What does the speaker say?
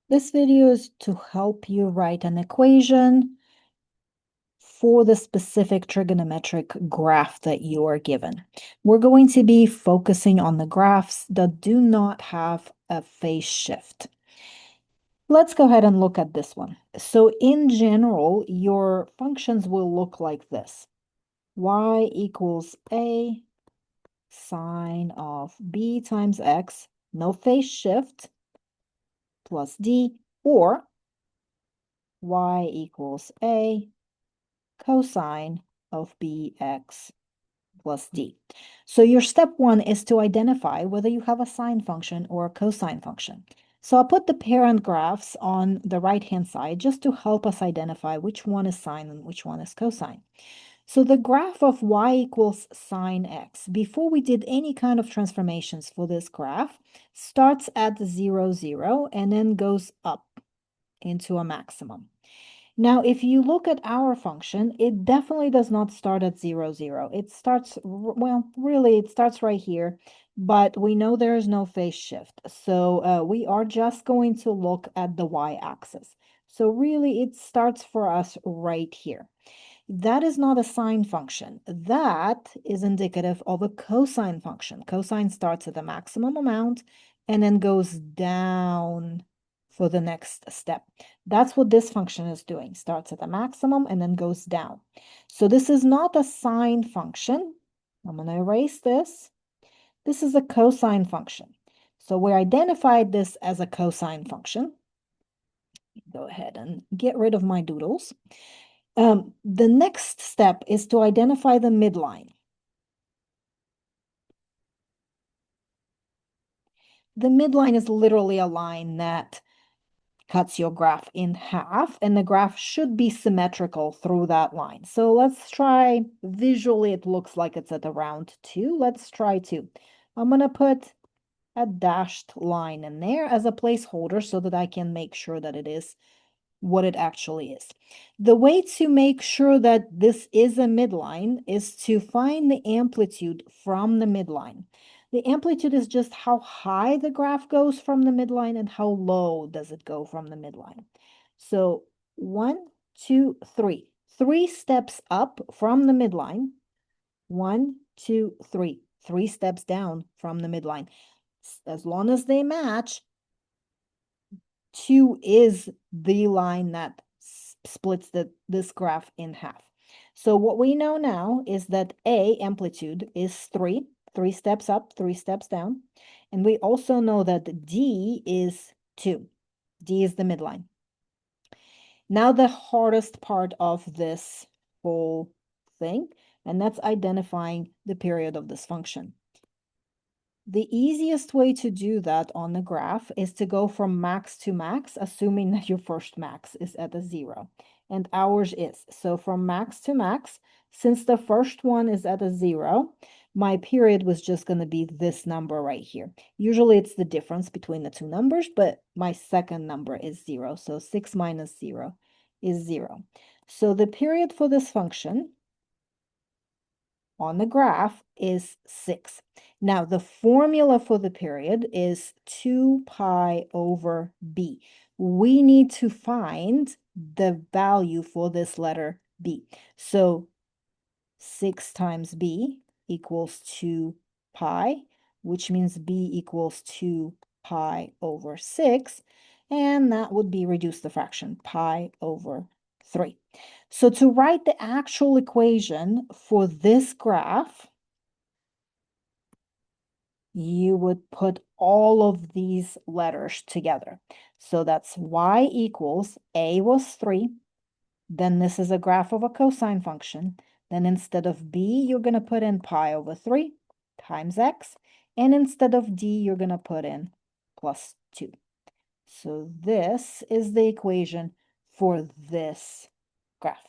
This video is to help you write an equation for the specific trigonometric graph that you are given. We're going to be focusing on the graphs that do not have a phase shift. Let's go ahead and look at this one. So in general, your functions will look like this. Y equals A sine of B times X, no phase shift, plus D, or Y equals A cosine of bx plus d. So your step one is to identify whether you have a sine function or a cosine function. So I'll put the parent graphs on the right-hand side just to help us identify which one is sine and which one is cosine. So the graph of y equals sine x, before we did any kind of transformations for this graph, starts at 0, 0, and then goes up into a maximum. Now, if you look at our function, it definitely does not start at 0, 0. It starts, well, really, it starts right here, but we know there is no phase shift. So we are just going to look at the y-axis. So really, it starts for us right here. That is not a sine function. That is indicative of a cosine function. Cosine starts at the maximum amount and then goes down for the next step. That's what this function is doing. Starts at the maximum and then goes down. So this is not a sine function. I'm going to erase this. This is a cosine function. So we identified this as a cosine function. Go ahead and get rid of my doodles. The next step is to identify the midline. The midline is literally a line that cuts your graph in half, and the graph should be symmetrical through that line. So let's try, visually it looks like it's at around 2. Let's try 2. I'm going to put a dashed line in there as a placeholder so that I can make sure that it is what it actually is. The way to make sure that this is a midline is to find the amplitude from the midline. The amplitude is just how high the graph goes from the midline and how low does it go from the midline. So 1, 2, 3. 3 steps up from the midline. 1, 2, 3. 3 steps down from the midline. As long as they match, 2 is the line that splits this graph in half. So what we know now is that A amplitude is 3, 3 steps up, 3 steps down. And we also know that D is 2. D is the midline. Now the hardest part of this whole thing, and that's identifying the period of this function. The easiest way to do that on the graph is to go from max to max, assuming that your first max is at a 0, and ours is. So from max to max, since the first one is at a 0, my period was just going to be this number right here. Usually it's the difference between the two numbers, but my second number is 0. So 6 minus 0 is 0. So the period for this function on the graph is 6. Now, the formula for the period is 2 pi over b. We need to find the value for this letter b. So 6 times b equals 2 pi, which means b equals 2 pi over 6. And that would be reduce the fraction, pi over 3. So to write the actual equation for this graph, you would put all of these letters together. So that's y equals, a was 3, then this is a graph of a cosine function. Then instead of b, you're going to put in pi over 3 times x, and instead of d, you're going to put in plus 2. So this is the equation for this graph.